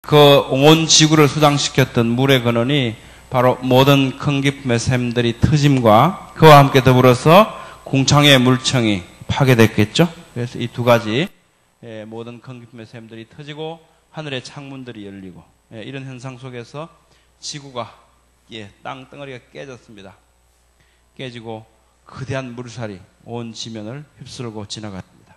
그 온 지구를 수장시켰던 물의 근원이 바로 모든 큰 기품의 샘들이 터짐과 그와 함께 더불어서 궁창의 물청이 파괴됐겠죠. 그래서 이 두 가지 모든 큰 기품의 샘들이 터지고 하늘의 창문들이 열리고 이런 현상 속에서 지구가 땅덩어리가 깨졌습니다. 깨지고 거대한 물살이 온 지면을 휩쓸고 지나갔습니다.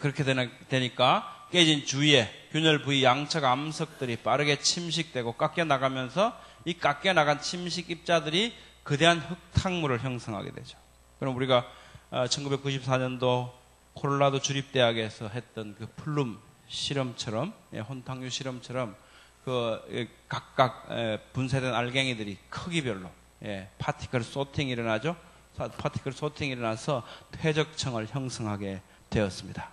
그렇게 되니까 깨진 주위에 균열 부위 양측 암석들이 빠르게 침식되고 깎여나가면서 이 깎여나간 침식 입자들이 거대한 흙탕물을 형성하게 되죠. 그럼 우리가 1994년도 콜로라도 주립대학에서 했던 그 플룸 실험처럼, 혼탕유 실험처럼 그 각각 분쇄된 알갱이들이 크기별로 파티클 소팅이 일어나죠. 파티클 소팅이 일어나서 퇴적층을 형성하게 되었습니다.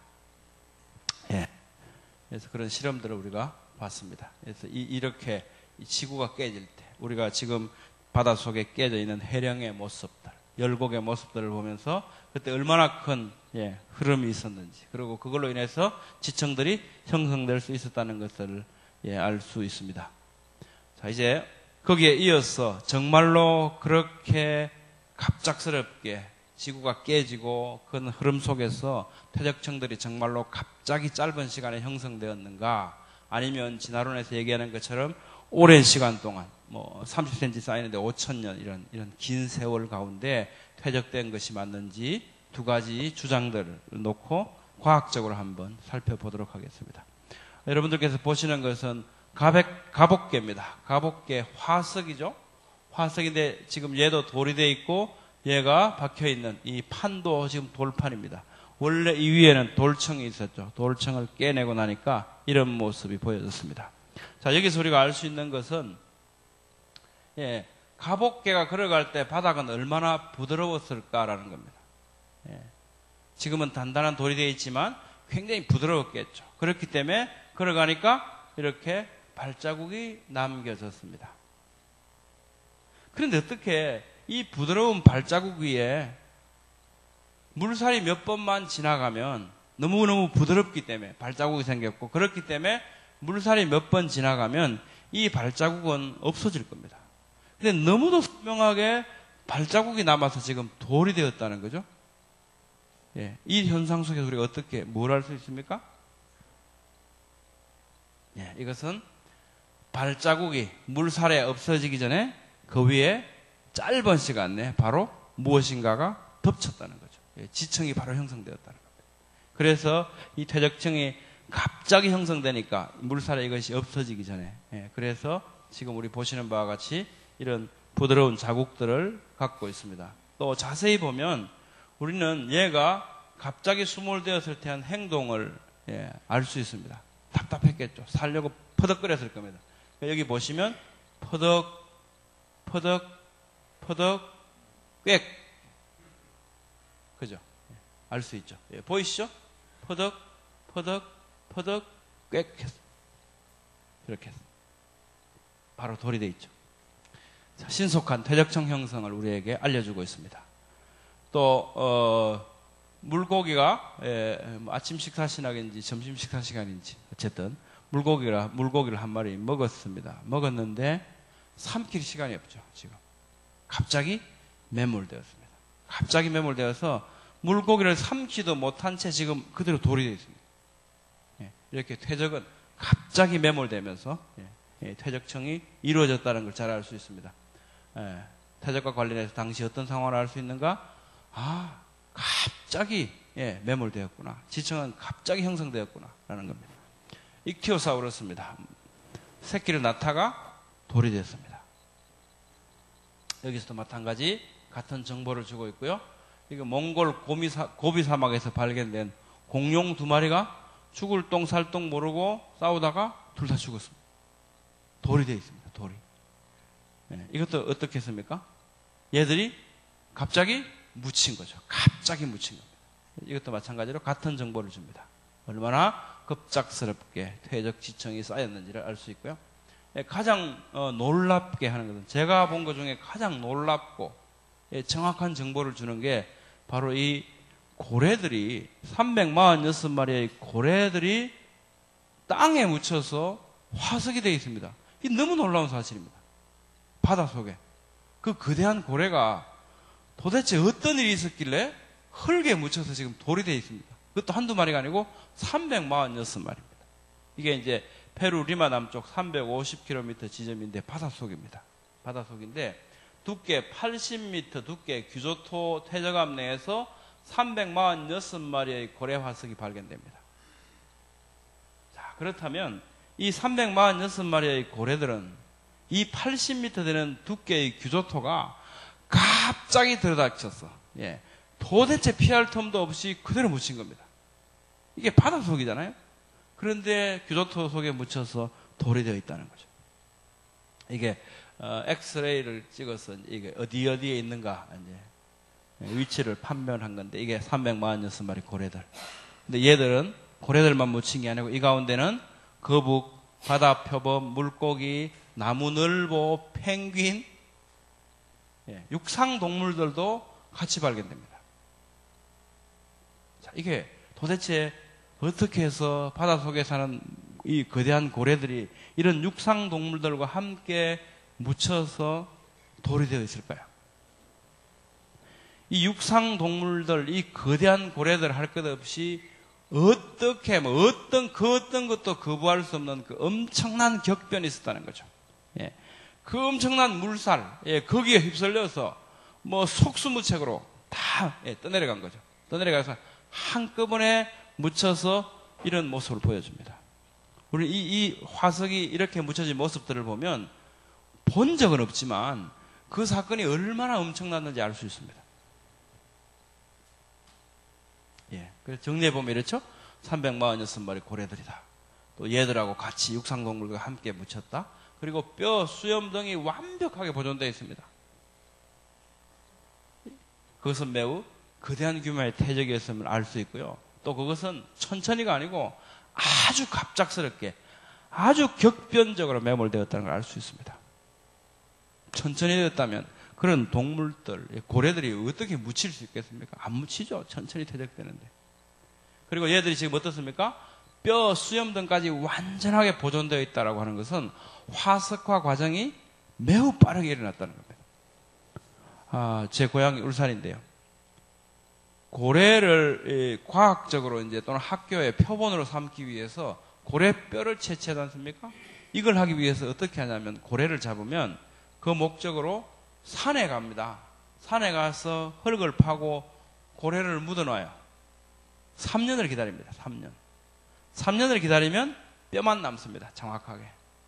그래서 그런 실험들을 우리가 봤습니다. 그래서 이렇게 지구가 깨질 때 우리가 지금 바닷속에 깨져 있는 해령의 모습들, 열곡의 모습들을 보면서 그때 얼마나 큰 흐름이 있었는지, 그리고 그걸로 인해서 지층들이 형성될 수 있었다는 것을 알 수 있습니다. 자, 이제 거기에 이어서 정말로 그렇게 갑작스럽게 지구가 깨지고 그 흐름 속에서 퇴적층들이 정말로 갑자기 짧은 시간에 형성되었는가, 아니면 진화론에서 얘기하는 것처럼 오랜 시간 동안 30cm 쌓이는데 5,000년 이런 긴 세월 가운데 퇴적된 것이 맞는지 두 가지 주장들을 놓고 과학적으로 한번 살펴보도록 하겠습니다. 여러분들께서 보시는 것은 가복개입니다. 가복개 화석이죠. 화석인데 지금 얘도 돌이 되어 있고 얘가 박혀있는 이 판도 지금 돌판입니다. 원래 이 위에는 돌층이 있었죠. 돌층을 깨내고 나니까 이런 모습이 보여졌습니다. 자, 여기서 우리가 알 수 있는 것은 가복개가 걸어갈 때 바닥은 얼마나 부드러웠을까라는 겁니다. 지금은 단단한 돌이 되어 있지만 굉장히 부드러웠겠죠. 그렇기 때문에 걸어가니까 이렇게 발자국이 남겨졌습니다. 그런데 어떻게 이 부드러운 발자국 위에 물살이 몇 번만 지나가면 너무너무 부드럽기 때문에 발자국이 생겼고, 그렇기 때문에 물살이 몇 번 지나가면 이 발자국은 없어질 겁니다. 근데 너무도 선명하게 발자국이 남아서 지금 돌이 되었다는 거죠. 이 현상 속에서 우리가 어떻게 뭘 할 수 있습니까? 이것은 발자국이 물살에 없어지기 전에 그 위에 짧은 시간 내에 바로 무엇인가가 덮쳤다는 거죠. 지층이 바로 형성되었다는 겁니다. 그래서 이 퇴적층이 갑자기 형성되니까 물살에 이것이 없어지기 전에, 그래서 지금 우리 보시는 바와 같이 이런 부드러운 자국들을 갖고 있습니다. 또 자세히 보면 우리는 얘가 갑자기 수몰되었을 때 한 행동을 알 수 있습니다. 답답했겠죠. 살려고 퍼덕거렸을 겁니다. 여기 보시면 퍼덕, 퍼덕, 퍼덕, 꽥. 그죠? 알 수 있죠. 보이시죠? 퍼덕, 퍼덕, 퍼덕, 꽥 했어. 이렇게 했어. 바로 돌이 돼 있죠. 자, 신속한 퇴적층 형성을 우리에게 알려주고 있습니다. 또 물고기가 아침 식사 시간인지 점심 식사 시간인지 어쨌든 물고기를 한 마리 먹었습니다. 먹었는데 삼킬 시간이 없죠. 지금 갑자기 매몰되었습니다. 갑자기 매몰되어서 물고기를 삼키도 못한 채 지금 그대로 돌이 되어 있습니다. 이렇게 퇴적은 갑자기 매몰되면서 퇴적층이 이루어졌다는 걸 잘 알 수 있습니다. 퇴적과 관련해서 당시 어떤 상황을 알 수 있는가? 갑자기 매몰되었구나. 지층은 갑자기 형성되었구나 라는 겁니다. 이키오사우루스입니다. 새끼를 낳다가 돌이 됐습니다. 여기서도 마찬가지 같은 정보를 주고 있고요. 이거 몽골 고비 사막에서 발견된 공룡 두 마리가 죽을 똥 살 똥 모르고 싸우다가 둘 다 죽었습니다. 돌이 되어 있습니다. 돌이. 이것도 어떻게 했습니까? 얘들이 갑자기 묻힌 거죠. 갑자기 묻힌 겁니다. 이것도 마찬가지로 같은 정보를 줍니다. 얼마나 급작스럽게 퇴적 지층이 쌓였는지를 알 수 있고요. 가장 놀랍게 하는 것은, 제가 본 것 중에 가장 놀랍고 정확한 정보를 주는 게 바로 이 고래들이, 346마리의 고래들이 땅에 묻혀서 화석이 되어 있습니다. 이 너무 놀라운 사실입니다. 바다 속에 그 거대한 고래가 도대체 어떤 일이 있었길래 흙에 묻혀서 지금 돌이 되어 있습니다. 그것도 한두 마리가 아니고 346마리입니다. 이게 이제 페루 리마 남쪽 350km 지점인데 바닷속입니다. 바닷속인데 두께 80m 두께 규조토 퇴적암 내에서 346마리의 고래 화석이 발견됩니다. 자, 그렇다면 이 346마리의 고래들은 이 80m 되는 두께의 규조토가 갑자기 들어닥쳤어. 예. 도대체 피할 틈도 없이 그대로 묻힌 겁니다. 이게 바닷속이잖아요. 그런데 규조토 속에 묻혀서 돌이 되어 있다는 거죠. 이게 엑스레이를 찍어서 이게 어디에 있는가 이제 위치를 판별한 건데 이게 346마리 고래들. 근데 얘들은 고래들만 묻힌 게 아니고 이 가운데는 거북, 바다 표범, 물고기, 나무늘보, 펭귄, 육상 동물들도 같이 발견됩니다. 자, 이게 도대체 어떻게 해서 바닷속에 사는 이 거대한 고래들이 이런 육상 동물들과 함께 묻혀서 돌이 되어 있을까요? 이 육상 동물들, 이 거대한 고래들 할 것 없이 어떻게 어떤 것도 거부할 수 없는 그 엄청난 격변이 있었다는 거죠. 예. 그 엄청난 물살, 거기에 휩쓸려서 속수무책으로 다 떠내려간 거죠. 떠내려가서 한꺼번에 묻혀서 이런 모습을 보여줍니다. 우리 이 화석이 이렇게 묻혀진 모습들을 보면 본 적은 없지만 그 사건이 얼마나 엄청났는지 알 수 있습니다. 그래서 정리해보면 이렇죠. 346마리 고래들이다. 또 얘들하고 같이 육상동물과 함께 묻혔다. 그리고 뼈, 수염 등이 완벽하게 보존되어 있습니다. 그것은 매우 거대한 규모의 퇴적이었음을 알 수 있고요. 또 그것은 천천히가 아니고 아주 갑작스럽게 아주 격변적으로 매몰되었다는 걸 알 수 있습니다. 천천히 되었다면 그런 동물들, 고래들이 어떻게 묻힐 수 있겠습니까? 안 묻히죠. 천천히 퇴적되는데. 그리고 얘들이 지금 어떻습니까? 뼈, 수염 등까지 완전하게 보존되어 있다고 하는 것은 화석화 과정이 매우 빠르게 일어났다는 겁니다. 제 고향이 울산인데요. 고래를 과학적으로 이제 또는 학교의 표본으로 삼기 위해서 고래뼈를 채취하지 않습니까? 이걸 하기 위해서 어떻게 하냐면 고래를 잡으면 그 목적으로 산에 갑니다. 산에 가서 흙을 파고 고래를 묻어놔요. 3년을 기다립니다. 3년을 기다리면 뼈만 남습니다. 정확하게.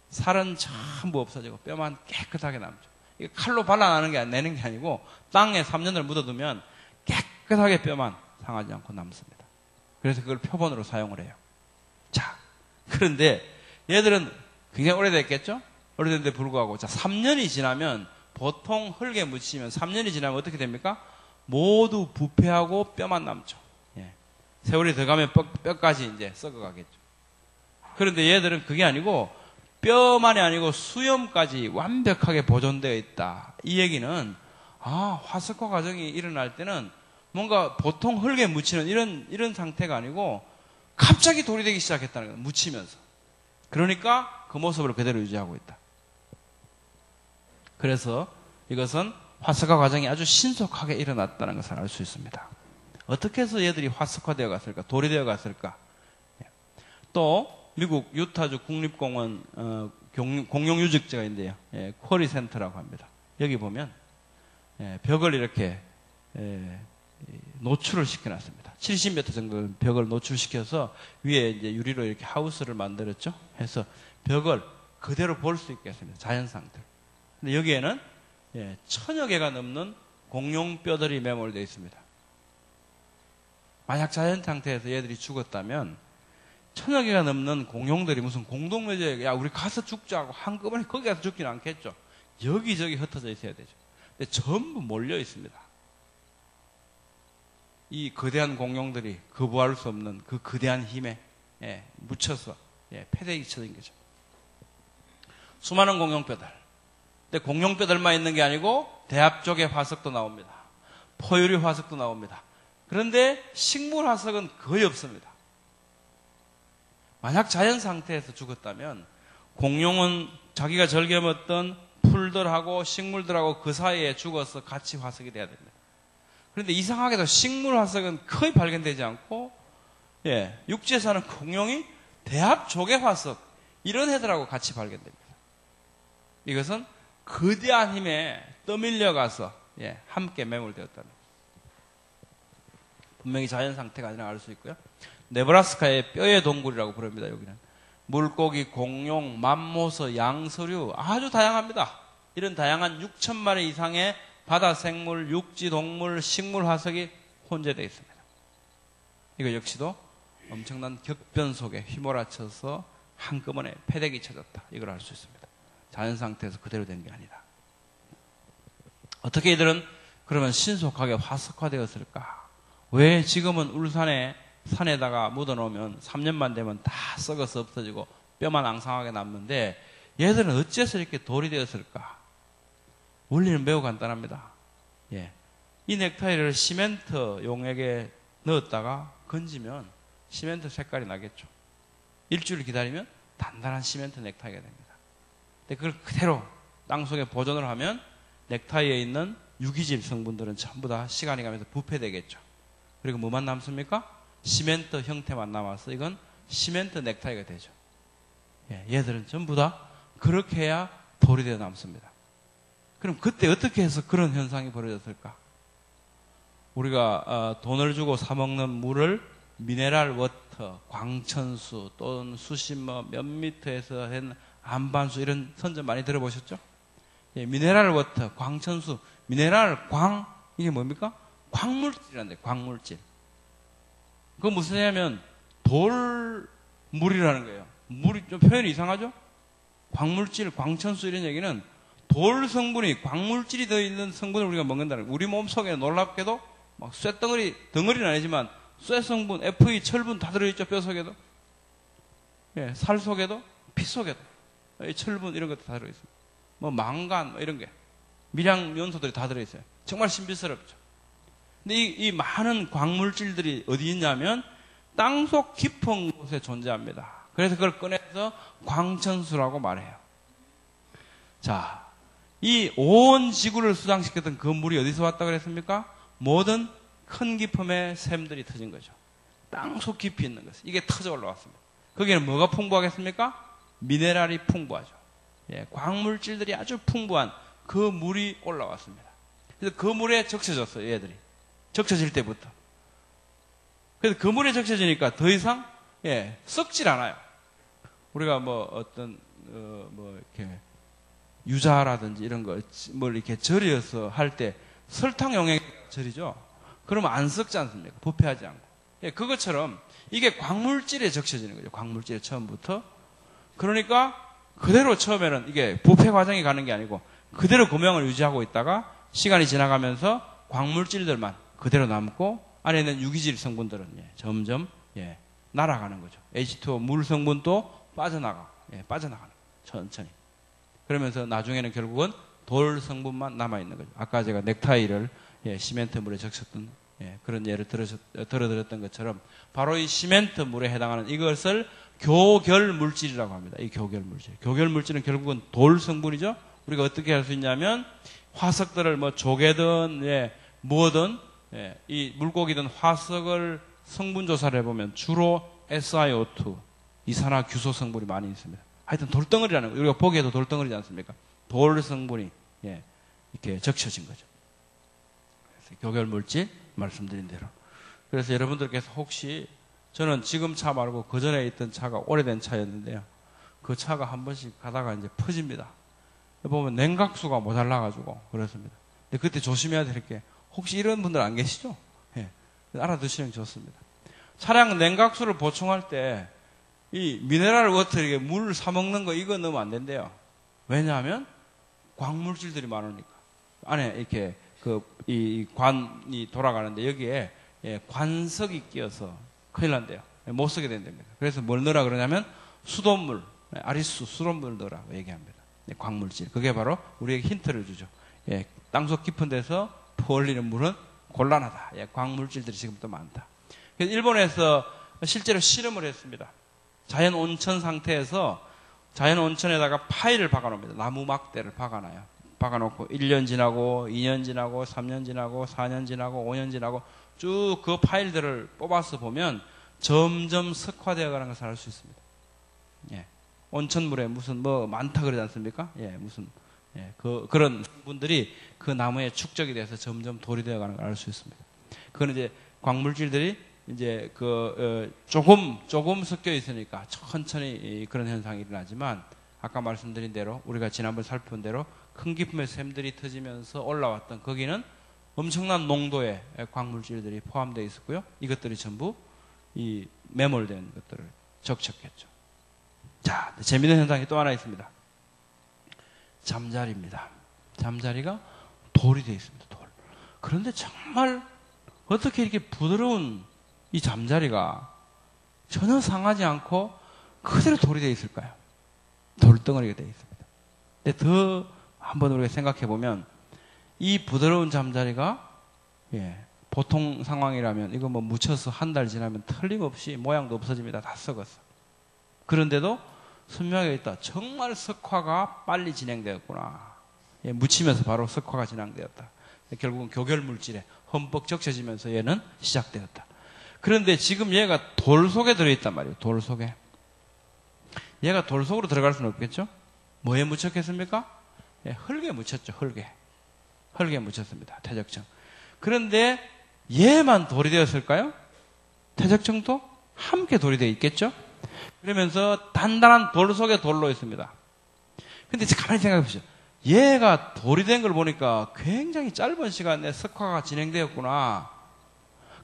살은 전부 없어지고 뼈만 깨끗하게 남죠. 이게 칼로 내는 게 아니고 땅에 3년을 묻어두면 깨끗하게 뼈만 상하지 않고 남습니다. 그래서 그걸 표본으로 사용을 해요. 자, 그런데 얘들은 굉장히 오래됐겠죠? 오래됐는데 불구하고 3년이 지나면 보통 흙에 묻히면 3년이 지나면 어떻게 됩니까? 모두 부패하고 뼈만 남죠. 세월이 더 가면 뼈까지 이제 썩어가겠죠. 그런데 얘들은 그게 아니고 뼈만이 아니고 수염까지 완벽하게 보존되어 있다. 이 얘기는 화석화 과정이 일어날 때는 뭔가 보통 흙에 묻히는 이런 상태가 아니고 갑자기 돌이 되기 시작했다는 거예요. 묻히면서. 그러니까 그 모습을 그대로 유지하고 있다. 그래서 이것은 화석화 과정이 아주 신속하게 일어났다는 것을 알 수 있습니다. 어떻게 해서 얘들이 화석화되어 갔을까? 돌이 되어 갔을까? 또 미국 유타주 국립공원 공룡유적지가 있는데요. 쿼리 센터라고 합니다. 여기 보면 벽을 이렇게 노출을 시켜놨습니다. 70m 정도 벽을 노출시켜서 위에 이제 유리로 이렇게 하우스를 만들었죠. 해서 벽을 그대로 볼 수 있게 했습니다. 자연 상태. 근데 여기에는 1000여 개가 넘는 공룡뼈들이 매몰되어 있습니다. 만약 자연 상태에서 얘들이 죽었다면 1000여 개가 넘는 공룡들이 무슨 공동묘지에 우리 가서 죽자고 한꺼번에 거기 가서 죽지는 않겠죠. 여기저기 흩어져 있어야 되죠. 근데 전부 몰려 있습니다. 이 거대한 공룡들이 거부할 수 없는 그 거대한 힘에 묻혀서 패대기 쳐진 거죠. 수많은 공룡뼈들. 근데 공룡뼈들만 있는 게 아니고 대합 쪽의 화석도 나옵니다. 포유류 화석도 나옵니다. 그런데 식물 화석은 거의 없습니다. 만약 자연 상태에서 죽었다면 공룡은 자기가 즐겨 먹던 풀들하고 식물들하고 그 사이에 죽어서 같이 화석이 돼야 됩니다. 그런데 이상하게도 식물 화석은 거의 발견되지 않고, 육지에 사는 공룡이 대합 조개 화석, 이런 애들하고 같이 발견됩니다. 이것은 거대한 힘에 떠밀려가서, 함께 매몰되었다는 거죠. 분명히 자연 상태가 아니라 알 수 있고요. 네브라스카의 뼈의 동굴이라고 부릅니다, 여기는. 물고기, 공룡, 맘모스, 양서류 아주 다양합니다. 이런 다양한 6,000마리 이상의 바다 생물, 육지 동물, 식물 화석이 혼재되어 있습니다. 이거 역시도 엄청난 격변 속에 휘몰아쳐서 한꺼번에 패대기 쳐졌다. 이걸 알 수 있습니다. 자연 상태에서 그대로 된 게 아니다. 어떻게 이들은 그러면 신속하게 화석화되었을까? 왜 지금은 울산에 산에다가 묻어놓으면 3년만 되면 다 썩어서 없어지고 뼈만 앙상하게 남는데 얘들은 어째서 이렇게 돌이 되었을까? 원리는 매우 간단합니다. 이 넥타이를 시멘트 용액에 넣었다가 건지면 시멘트 색깔이 나겠죠. 일주일 기다리면 단단한 시멘트 넥타이가 됩니다. 근데 그걸 그대로 땅속에 보존을 하면 넥타이에 있는 유기질 성분들은 전부 다 시간이 가면서 부패되겠죠. 그리고 뭐만 남습니까? 시멘트 형태만 남아서 이건 시멘트 넥타이가 되죠. 얘들은 전부 다 그렇게 해야 돌이 되어 남습니다. 그럼 그때 어떻게 해서 그런 현상이 벌어졌을까? 우리가 돈을 주고 사 먹는 물을 미네랄 워터, 광천수 또는 수심뭐 몇 미터에서 한 안반수 이런 선전 많이 들어보셨죠? 미네랄 워터, 광천수, 미네랄 광 이게 뭡니까? 광물질이란데 광물질. 그건 무슨 얘기냐면 돌물이라는 거예요. 물이 좀 표현이 이상하죠? 광물질, 광천수 이런 얘기는 돌 성분이 광물질이 들어있는 성분을 우리가 먹는다는 거예요. 우리 몸속에 놀랍게도 막 쇠덩어리, 덩어리는 아니지만 쇠 성분, FE, 철분 다 들어있죠. 뼈 속에도. 살 속에도, 피 속에도. 철분 이런 것도 다 들어있습니다. 뭐 망간 뭐 이런 게. 밀양 연소들이 다 들어있어요. 정말 신비스럽죠. 근데 이 많은 광물질들이 어디 있냐면 땅속 깊은 곳에 존재합니다. 그래서 그걸 꺼내서 광천수라고 말해요. 자, 이 온 지구를 수장시켰던 그 물이 어디서 왔다고 그랬습니까? 모든 큰 기품의 샘들이 터진 거죠. 땅속 깊이 있는 것이. 이게 터져 올라왔습니다. 거기는 뭐가 풍부하겠습니까? 미네랄이 풍부하죠. 광물질들이 아주 풍부한 그 물이 올라왔습니다. 그래서 그 물에 적셔졌어요, 얘들이. 적셔질 때부터. 그래서 그 물에 적셔지니까 더 이상, 썩질 않아요. 우리가 뭐 어떤, 이렇게, 유자라든지 이런 거, 뭘 이렇게 절여서 할 때 설탕 용액 절이죠? 그러면 안 썩지 않습니까? 부패하지 않고. 그것처럼 이게 광물질에 적셔지는 거죠. 광물질에 처음부터. 그러니까 그대로 처음에는 이게 부패 과정이 가는 게 아니고 그대로 고명을 유지하고 있다가 시간이 지나가면서 광물질들만 그대로 남고 안에 있는 유기질 성분들은 점점 날아가는 거죠. H2O 물 성분도 빠져나가는 거죠. 천천히. 그러면서 나중에는 결국은 돌 성분만 남아있는 거죠. 아까 제가 넥타이를 시멘트 물에 적셨던 그런 예를 들어드렸던 것처럼 바로 이 시멘트 물에 해당하는 이것을 교결 물질이라고 합니다. 이 교결 물질. 교결 물질은 결국은 돌 성분이죠. 우리가 어떻게 할 수 있냐면 화석들을 뭐 조개든 뭐든 이 물고기든 화석을 성분 조사를 해보면 주로 SiO2 이산화규소 성분이 많이 있습니다. 하여튼 돌덩어리라는 거. 우리가 보기에도 돌덩어리지 않습니까? 돌 성분이 이렇게 적셔진 거죠. 그래서 교결 물질 말씀드린 대로. 그래서 여러분들께서 혹시 저는 지금 차 말고 그 전에 있던 차가 오래된 차였는데요. 그 차가 한 번씩 가다가 이제 퍼집니다. 보면 냉각수가 모자라가지고 그렇습니다. 근데 그때 조심해야 될 게 혹시 이런 분들 안 계시죠? 알아두시면 좋습니다. 차량 냉각수를 보충할 때 이 미네랄 워터 이게 물 사먹는 거 이거 넣으면 안 된대요. 왜냐하면 광물질들이 많으니까. 안에 이렇게 이 관이 돌아가는데 여기에 관석이 끼어서 큰일 난대요. 못 쓰게 된답니다. 그래서 뭘 넣으라 그러냐면 수돗물, 아리수, 수돗물 넣으라고 얘기합니다. 광물질. 그게 바로 우리에게 힌트를 주죠. 땅속 깊은 데서 퍼올리는 물은 곤란하다. 광물질들이 지금도 많다. 그래서 일본에서 실제로 실험을 했습니다. 자연 온천 상태에서 자연 온천에다가 파일을 박아놓습니다. 나무 막대를 박아놔요. 박아놓고 1년 지나고 2년 지나고 3년 지나고 4년 지나고 5년 지나고 쭉 그 파일들을 뽑아서 보면 점점 석화되어 가는 것을 알 수 있습니다. 예. 온천물에 무슨 뭐 많다 그러지 않습니까? 예, 무슨 그런 분들이 그 나무에 축적이 돼서 점점 돌이 되어 가는 걸 알 수 있습니다. 그거는 이제 광물질들이 이제 조금 섞여 있으니까 천천히 그런 현상이 일어나지만 아까 말씀드린 대로 우리가 지난번 살펴본 대로 큰 기품의 샘들이 터지면서 올라왔던 거기는 엄청난 농도의 광물질들이 포함되어 있었고요. 이것들이 전부 이 매몰된 것들을 적셨겠죠. 자, 재미있는 현상이 또 하나 있습니다. 잠자리입니다. 잠자리가 돌이 되어 있습니다. 돌. 그런데 정말 어떻게 이렇게 부드러운 이 잠자리가 전혀 상하지 않고 그대로 돌이 되어 있을까요? 돌덩어리가 되어 있습니다. 근데 더 한번 우리가 생각해 보면 이 부드러운 잠자리가 보통 상황이라면 이거 뭐 묻혀서 한 달 지나면 틀림없이 모양도 없어집니다. 다 썩었어. 그런데도 선명하게 있다. 정말 석화가 빨리 진행되었구나. 묻히면서 바로 석화가 진행되었다. 결국은 교결 물질에 흠뻑 적셔지면서 얘는 시작되었다. 그런데 지금 얘가 돌 속에 들어있단 말이에요. 돌 속에. 얘가 돌 속으로 들어갈 수는 없겠죠? 뭐에 묻혔겠습니까? 흙에 묻혔죠. 흙에 묻혔습니다. 퇴적층. 그런데 얘만 돌이 되었을까요? 퇴적층도 함께 돌이 되어 있겠죠? 그러면서 단단한 돌 속에 돌로 있습니다. 근데 가만히 생각해 보시죠. 얘가 돌이 된 걸 보니까 굉장히 짧은 시간 내에 석화가 진행되었구나.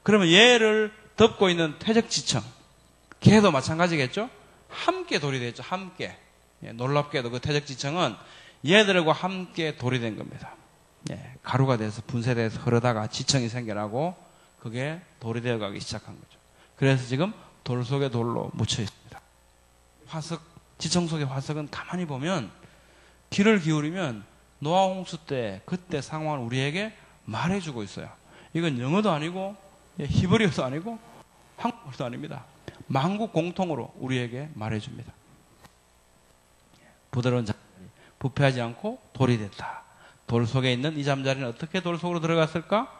그러면 얘를 덮고 있는 퇴적지층, 걔도 마찬가지겠죠? 함께 돌이 됐죠. 함께. 놀랍게도 그 퇴적지층은 얘들과 함께 돌이 된 겁니다. 가루가 돼서 분쇄돼서 흐르다가 지층이 생겨나고 그게 돌이 되어가기 시작한 거죠. 그래서 지금 돌 속에 돌로 묻혀 있습니다. 화석, 지층 속의 화석은 가만히 보면 귀를 기울이면 노아홍수 때 그때 상황을 우리에게 말해주고 있어요. 이건 영어도 아니고 히브리어도 아니고 한국어도 아닙니다. 만국 공통으로 우리에게 말해줍니다. 부드러운 잠자리, 부패하지 않고 돌이 됐다. 돌 속에 있는 이 잠자리는 어떻게 돌 속으로 들어갔을까?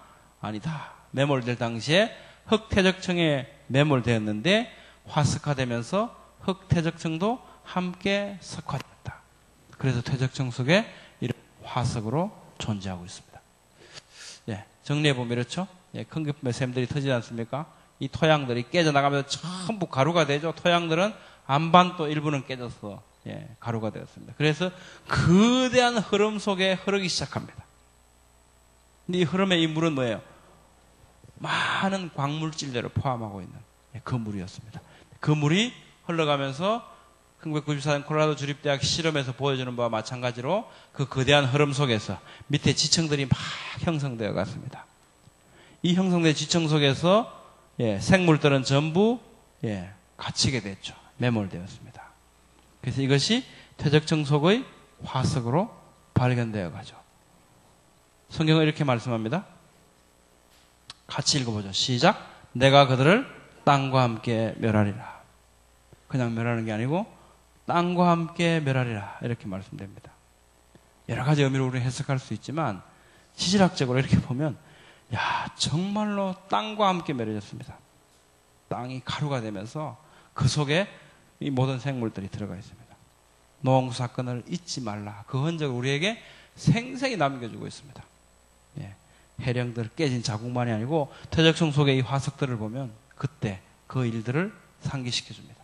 아니다. 매몰될 당시에 흙퇴적층에 매몰되었는데 화석화되면서 흙퇴적층도 함께 석화됐다. 그래서 퇴적층 속에 이런 화석으로 존재하고 있습니다. 정리해보면 이렇죠? 큰 기품의 샘들이 터지지 않습니까? 이 토양들이 깨져나가면서 전부 가루가 되죠. 토양들은 안반도 일부는 깨져서 가루가 되었습니다. 그래서 거대한 흐름 속에 흐르기 시작합니다. 근데 이 흐름의 이 물은 뭐예요? 많은 광물질들을 포함하고 있는 그 물이었습니다. 그 물이 흘러가면서 1994년 콜로라도 주립대학 실험에서 보여주는 바와 마찬가지로 그 거대한 흐름 속에서 밑에 지층들이 막 형성되어 갔습니다. 이 형성된 지층 속에서 생물들은 전부 갇히게 됐죠. 매몰되었습니다. 그래서 이것이 퇴적층 속의 화석으로 발견되어 가죠. 성경은 이렇게 말씀합니다. 같이 읽어보죠. 시작. 내가 그들을 땅과 함께 멸하리라. 그냥 멸하는 게 아니고 땅과 함께 멸하리라. 이렇게 말씀됩니다. 여러 가지 의미로 우리는 해석할 수 있지만 지질학적으로 이렇게 보면 정말로 땅과 함께 멸해졌습니다. 땅이 가루가 되면서 그 속에 이 모든 생물들이 들어가 있습니다. 노홍수 사건을 잊지 말라. 그 흔적을 우리에게 생생히 남겨주고 있습니다. 해령들 깨진 자국만이 아니고 퇴적층 속의 이 화석들을 보면 그때 그 일들을 상기시켜줍니다.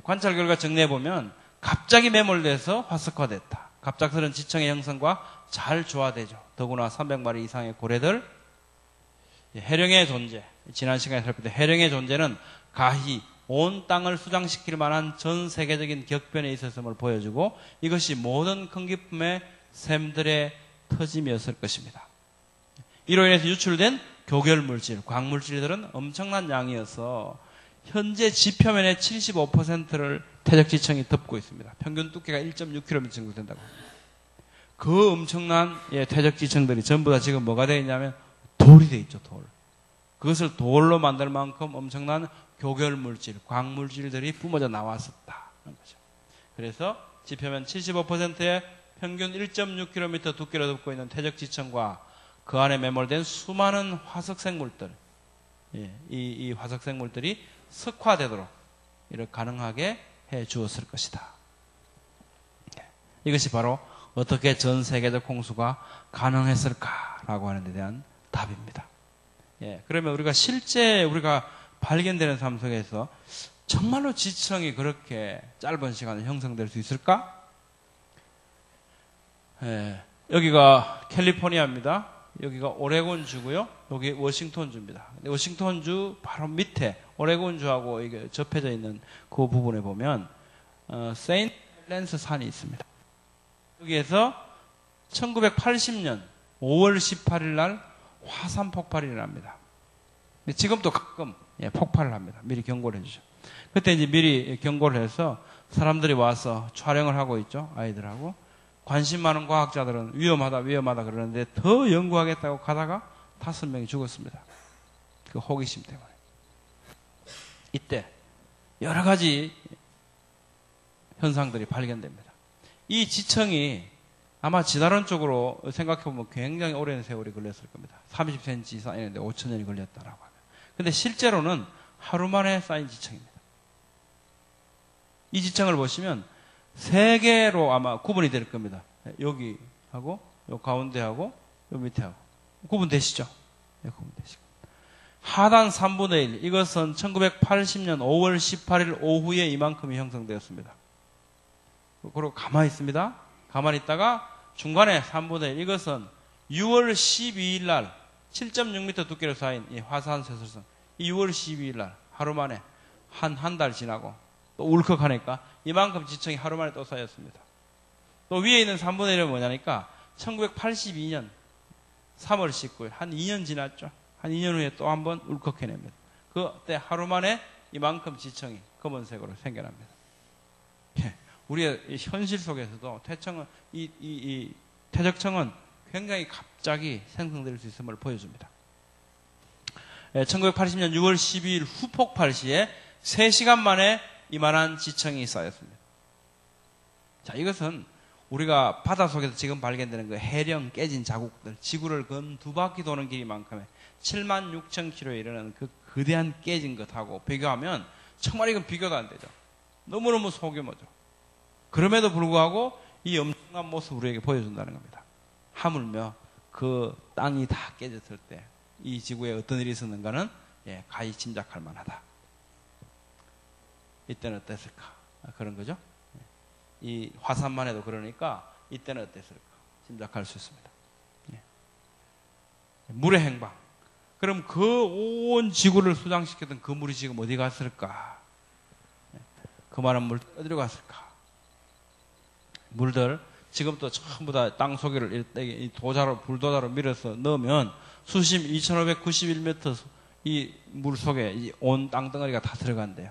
관찰 결과 정리해보면 갑자기 매몰돼서 화석화됐다. 갑작스런 지층의 형성과 잘 조화되죠. 더구나 300마리 이상의 고래들, 해령의 존재, 지난 시간에 살펴본 해령의 존재는 가히 온 땅을 수장시킬 만한 전 세계적인 격변에 있었음을 보여주고 이것이 모든 큰 기품의 샘들의 터짐이었을 것입니다. 이로 인해서 유출된 교결물질, 광물질들은 엄청난 양이어서 현재 지표면의 75%를 퇴적지층이 덮고 있습니다. 평균 두께가 1.6km 정도 된다고 합니다. 그 엄청난 퇴적지층들이 전부 다 지금 뭐가 되어 있냐면 돌이 되어 있죠. 돌. 그것을 돌로 만들 만큼 엄청난 교결물질, 광물질들이 뿜어져 나왔었다는 거죠. 그래서 지표면 75%의 평균 1.6km 두께를 덮고 있는 퇴적지층과 그 안에 매몰된 수많은 화석생물들, 이 화석생물들이 석화되도록 이렇게 가능하게 해 주었을 것이다. 이것이 바로 어떻게 전 세계적 홍수가 가능했을까라고 하는 데 대한 답입니다. 그러면 우리가 실제 우리가 발견되는 삶 속에서 정말로 지층이 그렇게 짧은 시간에 형성될 수 있을까? 여기가 캘리포니아입니다. 여기가 오레곤주고요. 여기 워싱턴주입니다. 워싱턴주 바로 밑에 오레곤주하고 이게 접해져 있는 그 부분에 보면 세인트 헬렌스 산이 있습니다. 여기에서 1980년 5월 18일 날 화산 폭발이 일어납니다. 지금도 가끔 폭발을 합니다. 미리 경고를 해주죠. 그때 이제 미리 경고를 해서 사람들이 와서 촬영을 하고 있죠. 아이들하고. 관심 많은 과학자들은 위험하다 그러는데 더 연구하겠다고 가다가 5명이 죽었습니다. 그 호기심 때문에. 이때 여러 가지 현상들이 발견됩니다. 이 지층이 아마 지다른 쪽으로 생각해보면 굉장히 오랜 세월이 걸렸을 겁니다. 30cm 이상인데 5,000년이 걸렸다라고 하면. 근데 실제로는 하루 만에 쌓인 지층입니다. 이 지층을 보시면 세 개로 아마 구분이 될 겁니다. 여기하고, 요 가운데하고, 요 밑에하고. 구분되시죠? 구분되시고. 하단 3분의 1, 이것은 1980년 5월 18일 오후에 이만큼이 형성되었습니다. 그리고 가만히 있습니다. 가만히 있다가 중간에 3분의 1, 이것은 6월 12일 날 7.6m 두께로 쌓인 이 화산 쇠설성. 이 6월 12일 날 하루 만에 한 달 지나고 또 울컥하니까 이만큼 지층이 하루 만에 또 쌓였습니다. 또 위에 있는 3분의 1은 뭐냐니까 1982년 3월 19일 한 2년 지났죠. 한 2년 후에 또 한 번 울컥해냅니다. 그때 하루 만에 이만큼 지층이 검은색으로 생겨납니다. 우리의 현실 속에서도 이 퇴적층은 굉장히 갑자기 생성될 수 있음을 보여줍니다. 1980년 6월 12일 후폭발 시에 3시간 만에 이만한 지층이 쌓였습니다. 자, 이것은 우리가 바닷속에서 지금 발견되는 그 해령 깨진 자국들, 지구를 건 2바퀴 도는 길이만큼의 76,000km에 이르는 그 거대한 깨진 것하고 비교하면 정말 이건 비교가 안 되죠. 너무너무 소규모죠. 그럼에도 불구하고 이 엄청난 모습을 우리에게 보여준다는 겁니다. 하물며 그 땅이 다 깨졌을 때 이 지구에 어떤 일이 있었는가는 가히 짐작할 만하다. 이때는 어땠을까? 그런 거죠. 이 화산만 해도 그러니까 이때는 어땠을까? 짐작할 수 있습니다. 물의 행방. 그럼 그 온 지구를 수장시켰던 그 물이 지금 어디 갔을까? 그 많은 물 어디로 갔을까? 물들 지금도 전부 다 땅 속에를 불도자로 밀어서 넣으면 수심 2,591m 이 물 속에 이 온 땅덩어리가 다 들어간대요.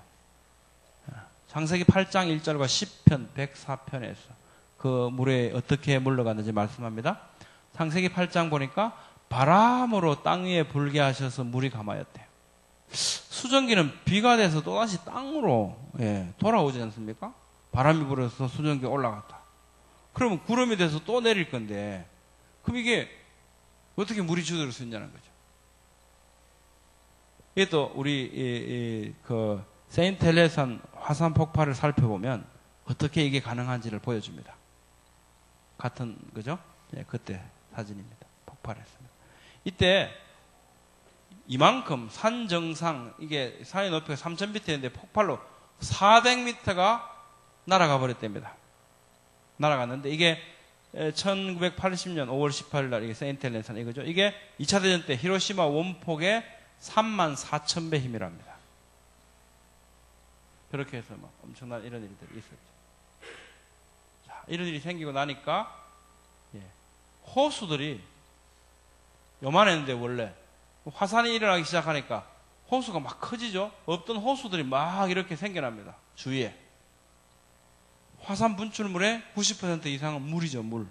창세기 8장 1절과 10편 104편에서 그 물에 어떻게 물러갔는지 말씀합니다. 창세기 8장 보니까 바람으로 땅 위에 불게 하셔서 물이 감하였대요. 수증기는 비가 돼서 또다시 땅으로 돌아오지 않습니까? 바람이 불어서 수증기가 올라갔다. 그러면 구름이 돼서 또 내릴 건데 그럼 이게 어떻게 물이 주저릴 수 있냐는 거죠. 이게 또 우리 그 세인트 헬렌산 화산 폭발을 살펴보면 어떻게 이게 가능한지를 보여줍니다. 같은 거죠? 그때 사진입니다. 폭발했습니다. 이때 이만큼 산 정상 이게 산의 높이가 3,000m인데 폭발로 400m가 날아가 버렸답니다. 날아갔는데 이게 1980년 5월 18일 날 이게 세인트 헬렌산 이거죠. 이게 2차 대전 때 히로시마 원폭의 34,000배 힘이랍니다. 그렇게 해서 막 엄청난 이런 일들이 있었죠. 자, 이런 일이 생기고 나니까 호수들이 요만했는데 원래 화산이 일어나기 시작하니까 호수가 막 커지죠. 없던 호수들이 막 이렇게 생겨납니다. 주위에. 화산 분출물의 90% 이상은 물이죠, 물.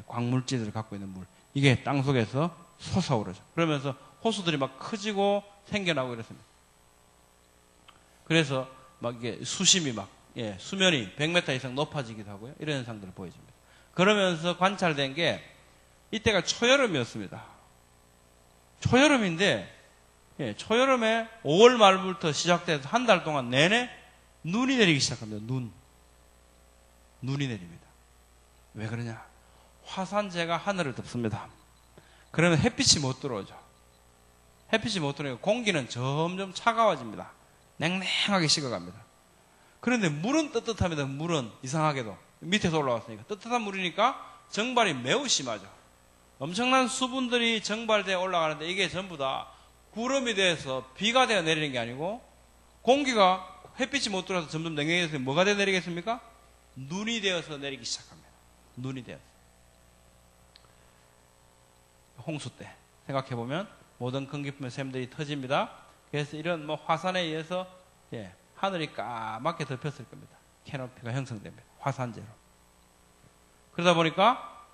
광물질을 갖고 있는 물. 이게 땅 속에서 솟아오르죠. 그러면서 호수들이 막 커지고 생겨나고 이렇습니다. 그래서 막 이게 수심이 막, 수면이 100m 이상 높아지기도 하고요. 이런 현상들을 보여줍니다. 그러면서 관찰된 게 이때가 초여름이었습니다. 초여름인데, 초여름에 5월 말부터 시작돼서 한 달 동안 내내 눈이 내리기 시작합니다. 눈이 내립니다. 왜 그러냐? 화산재가 하늘을 덮습니다. 그러면 햇빛이 못 들어오죠. 햇빛이 못 들어오니까 공기는 점점 차가워집니다. 냉랭하게 식어갑니다. 그런데 물은 뜨뜻합니다. 물은 이상하게도 밑에서 올라왔으니까 뜨뜻한 물이니까 정발이 매우 심하죠. 엄청난 수분들이 정발되어 올라가는데 이게 전부 다 구름이 돼서 비가 되어 내리는 게 아니고 공기가 햇빛이 못 들어와서 점점 냉랭해서 뭐가 되어 내리겠습니까? 눈이 되어서 내리기 시작합니다. 눈이 되어서. 홍수 때 생각해보면 모든 건기품의 샘들이 터집니다. 그래서 이런 화산에 의해서 하늘이 까맣게 덮였을 겁니다. 캐노피가 형성됩니다. 화산재로. 그러다 보니까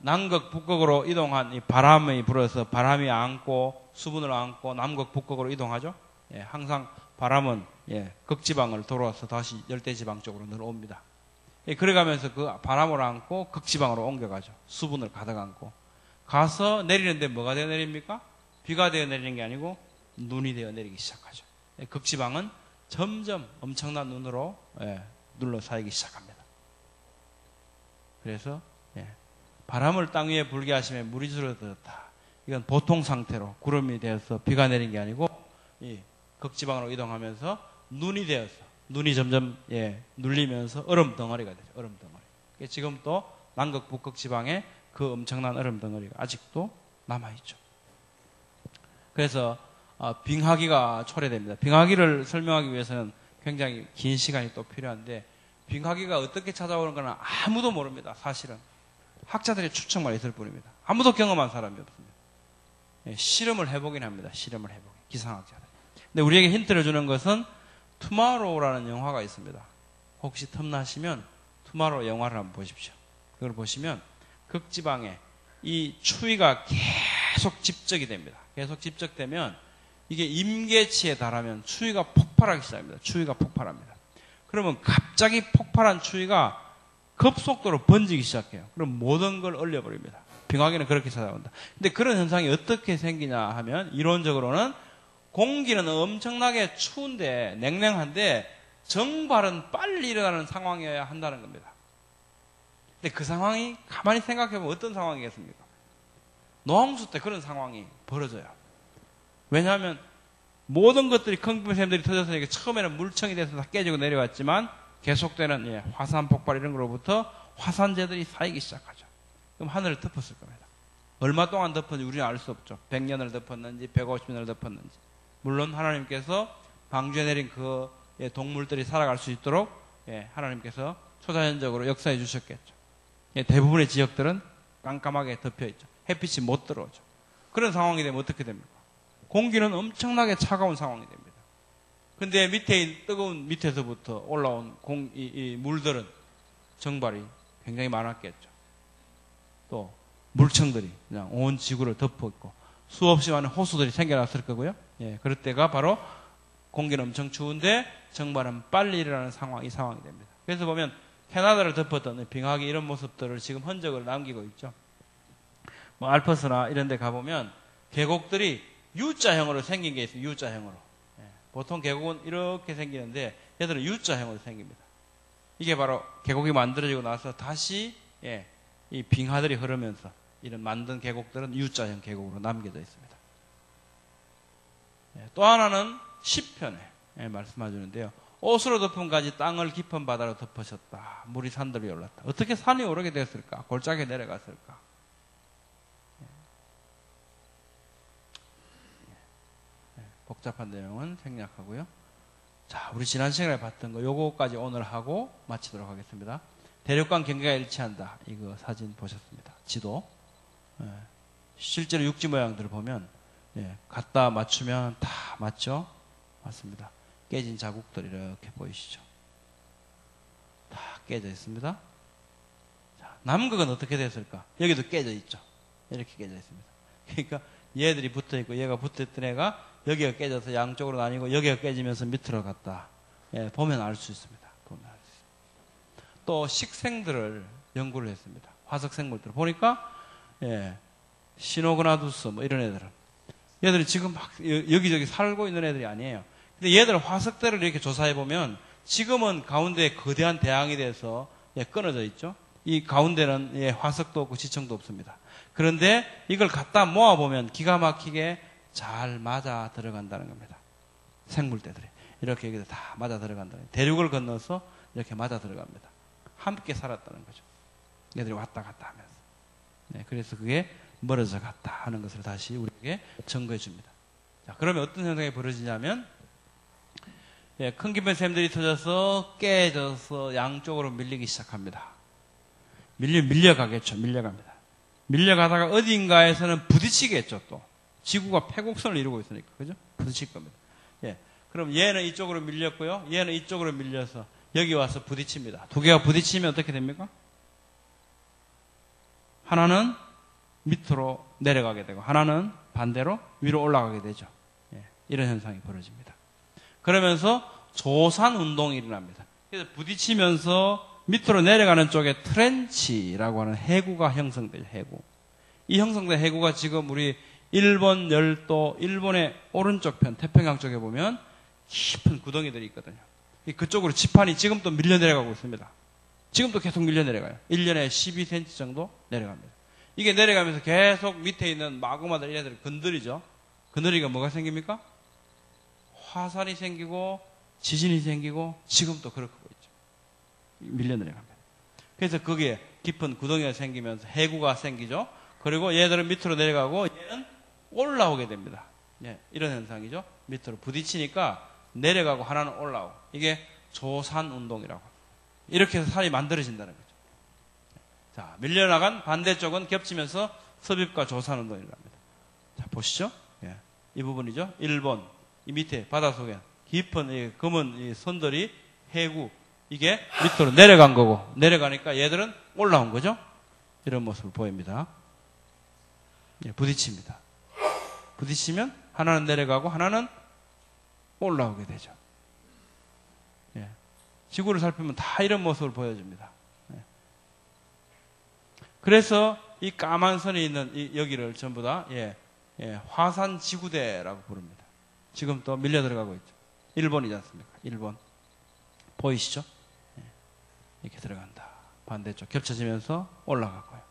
남극 북극으로 이동한 이 바람이 불어서 바람이 안고 수분을 안고 남극 북극으로 이동하죠. 항상 바람은 극지방을 돌아서 다시 열대지방 쪽으로 늘어옵니다. 그래가면서 그 바람을 안고 극지방으로 옮겨가죠. 수분을 가득 안고 가서 내리는데 뭐가 되어 내립니까? 비가 되어 내리는 게 아니고 눈이 되어 내리기 시작하죠. 극지방은 점점 엄청난 눈으로 둘러싸이기 시작합니다. 그래서 바람을 땅 위에 불게 하시면 물이 줄어들었다. 이건 보통 상태로 구름이 되어서 비가 내린 게 아니고 이 극지방으로 이동하면서 눈이 되어서 눈이 점점 눌리면서 얼음 덩어리가 되죠. 얼음 덩어리. 지금 또 남극 북극 지방에 그 엄청난 얼음 덩어리가 아직도 남아있죠. 그래서 빙하기가 초래됩니다. 빙하기를 설명하기 위해서는 굉장히 긴 시간이 또 필요한데 빙하기가 어떻게 찾아오는 건 아무도 모릅니다. 사실은. 학자들의 추측만 있을 뿐입니다. 아무도 경험한 사람이 없습니다. 실험을 해보긴 합니다. 실험을 해보긴. 기상학자들. 근데 우리에게 힌트를 주는 것은 투마로우라는 영화가 있습니다. 혹시 틈나시면 투마로우 영화를 한번 보십시오. 그걸 보시면 극지방에 이 추위가 계속 집적이 됩니다. 계속 집적되면 이게 임계치에 달하면 추위가 폭발하기 시작합니다. 추위가 폭발합니다. 그러면 갑자기 폭발한 추위가 급속도로 번지기 시작해요. 그럼 모든 걸 얼려버립니다. 빙하기는 그렇게 찾아온다. 근데 그런 현상이 어떻게 생기냐 하면 이론적으로는 공기는 엄청나게 추운데 냉랭한데 정발은 빨리 일어나는 상황이어야 한다는 겁니다. 근데 그 상황이 가만히 생각해보면 어떤 상황이겠습니까? 노홍수 때 그런 상황이 벌어져요. 왜냐하면 모든 것들이 건기품 샘들이 터져서 처음에는 물청이 돼서 다 깨지고 내려왔지만 계속되는 화산 폭발 이런 거로부터 화산재들이 쌓이기 시작하죠. 그럼 하늘을 덮었을 겁니다. 얼마 동안 덮었는지 우리는 알 수 없죠. 100년을 덮었는지 150년을 덮었는지. 물론 하나님께서 방주에 내린 그 동물들이 살아갈 수 있도록 하나님께서 초자연적으로 역사해 주셨겠죠. 대부분의 지역들은 깜깜하게 덮여있죠. 햇빛이 못 들어오죠. 그런 상황이 되면 어떻게 됩니까? 공기는 엄청나게 차가운 상황이 됩니다. 근데 밑에 뜨거운 밑에서부터 올라온 이 물들은 정발이 굉장히 많았겠죠. 또 물청들이 그냥 온 지구를 덮어있고 수없이 많은 호수들이 생겨났을 거고요. 그럴 때가 바로 공기는 엄청 추운데 정발은 빨리 일어나는 이 상황이 됩니다. 그래서 보면 캐나다를 덮었던 빙하기 이런 모습들을 지금 흔적을 남기고 있죠. 뭐 알프스나 이런 데 가보면 계곡들이 U자형으로 생긴 게 있어요. U자형으로. 보통 계곡은 이렇게 생기는데 얘들은 U자형으로 생깁니다. 이게 바로 계곡이 만들어지고 나서 다시 이 빙하들이 흐르면서 이런 만든 계곡들은 U자형 계곡으로 남겨져 있습니다. 또 하나는 시편에 말씀해 주는데요. 옷으로 덮은 가지 땅을 깊은 바다로 덮으셨다. 물이 산들 위에 올랐다. 어떻게 산이 오르게 됐을까? 골짜기에 내려갔을까? 복잡한 내용은 생략하고요. 자, 우리 지난 시간에 봤던 거 요거까지 오늘 하고 마치도록 하겠습니다. 대륙간 경계가 일치한다. 이거 사진 보셨습니다. 지도. 실제로 육지 모양들을 보면 갖다 맞추면 다 맞죠? 맞습니다. 깨진 자국들 이렇게 보이시죠? 다 깨져 있습니다. 자, 남극은 어떻게 됐을까? 여기도 깨져 있죠. 이렇게 깨져 있습니다. 그러니까 얘들이 붙어 있고 얘가 붙어 있던 애가 여기가 깨져서 양쪽으로 나뉘고 여기가 깨지면서 밑으로 갔다. 예, 보면 알 수 있습니다. 보면 알 수 있습니다. 또 식생들을 연구를 했습니다. 화석 생물들 보니까 예, 시노그나두스 뭐 이런 애들은 얘들이 지금 막 여기저기 살고 있는 애들이 아니에요. 근데 얘들 화석대를 이렇게 조사해 보면 지금은 가운데에 거대한 대항이 돼서 예, 끊어져 있죠. 이 가운데는 예, 화석도 없고 지층도 없습니다. 그런데 이걸 갖다 모아보면 기가 막히게 잘 맞아 들어간다는 겁니다. 생물대들이. 이렇게 여기다 다 맞아 들어간다는 거예요. 대륙을 건너서 이렇게 맞아 들어갑니다. 함께 살았다는 거죠. 얘들이 왔다 갔다 하면서. 네, 그래서 그게 멀어져 갔다 하는 것을 다시 우리에게 증거해 줍니다. 자, 그러면 어떤 현상이 벌어지냐면, 예, 큰 깊은 샘들이 터져서 깨져서 양쪽으로 밀리기 시작합니다. 밀려가겠죠. 밀려갑니다. 밀려가다가 어딘가에서는 부딪히겠죠, 또. 지구가 패곡선을 이루고 있으니까. 그죠? 부딪힐 겁니다. 예. 그럼 얘는 이쪽으로 밀렸고요. 얘는 이쪽으로 밀려서 여기 와서 부딪힙니다. 두 개가 부딪히면 어떻게 됩니까? 하나는 밑으로 내려가게 되고 하나는 반대로 위로 올라가게 되죠. 예, 이런 현상이 벌어집니다. 그러면서 조산 운동이 일어납니다. 그래서 부딪히면서 밑으로 내려가는 쪽에 트렌치라고 하는 해구가 형성돼요. 해구. 이 형성된 해구가 지금 우리 일본 열도, 일본의 오른쪽 편 태평양 쪽에 보면 깊은 구덩이들이 있거든요. 그쪽으로 지판이 지금도 밀려 내려가고 있습니다. 지금도 계속 밀려 내려가요. 1년에 12cm 정도 내려갑니다. 이게 내려가면서 계속 밑에 있는 마그마들 얘네들을 건드리죠. 건드리니까 뭐가 생깁니까? 화산이 생기고 지진이 생기고 지금도 그렇게 하고 있죠. 밀려 내려갑니다. 그래서 거기에 깊은 구덩이가 생기면서 해구가 생기죠. 그리고 얘들은 밑으로 내려가고 얘는 올라오게 됩니다. 예, 이런 현상이죠. 밑으로 부딪히니까 내려가고 하나는 올라오고. 이게 조산 운동이라고. 이렇게 해서 산이 만들어진다는 거죠. 자, 밀려나간 반대쪽은 겹치면서 섭입과 조산 운동이 일어납니다. 자, 보시죠. 예, 이 부분이죠. 일본, 이 밑에 바닷속에 깊은 이 검은 이 선들이 해구, 이게 밑으로 내려간 거고, 내려가니까 얘들은 올라온 거죠. 이런 모습을 보입니다. 예, 부딪힙니다. 부딪히면 하나는 내려가고 하나는 올라오게 되죠. 예, 지구를 살피면 다 이런 모습을 보여줍니다. 그래서 이 까만 선이 있는 여기를 전부 다 화산 지구대라고 부릅니다. 지금 또 밀려 들어가고 있죠. 일본이지 않습니까? 일본 보이시죠? 이렇게 들어간다. 반대쪽 겹쳐지면서 올라가고요.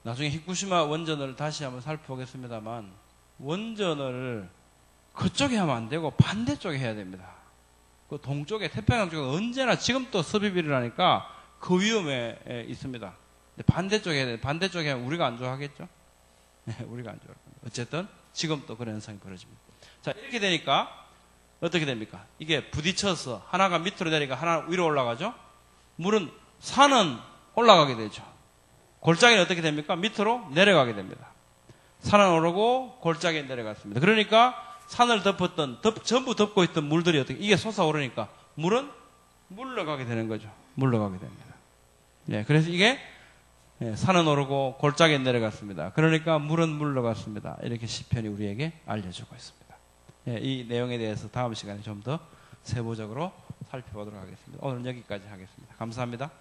나중에 히쿠시마 원전을 다시 한번 살펴보겠습니다만 원전을 그쪽에 하면 안 되고 반대쪽에 해야 됩니다. 그 동쪽에 태평양 쪽은 언제나 지금 또 섭입이 일어나니까 그 위험에 있습니다. 반대쪽에 해야 돼요. 반대쪽에 하면 우리가 안 좋아하겠죠? 네, 우리가 안 좋아할 겁니다. 어쨌든 지금 또 그런 현상이 벌어집니다. 자, 이렇게 되니까 어떻게 됩니까? 이게 부딪혀서 하나가 밑으로 내리니까 하나가 위로 올라가죠? 산은 올라가게 되죠. 골짜기는 어떻게 됩니까? 밑으로 내려가게 됩니다. 산은 오르고 골짜기에 내려갔습니다. 그러니까 산을 덮었던 전부 덮고 있던 물들이 이게 솟아오르니까 물은 물러가게 되는 거죠. 물러가게 됩니다. 네, 그래서 이게 산은 오르고 골짜기에 내려갔습니다. 그러니까 물은 물러갔습니다. 이렇게 시편이 우리에게 알려주고 있습니다. 네, 이 내용에 대해서 다음 시간에 좀 더 세부적으로 살펴보도록 하겠습니다. 오늘은 여기까지 하겠습니다. 감사합니다.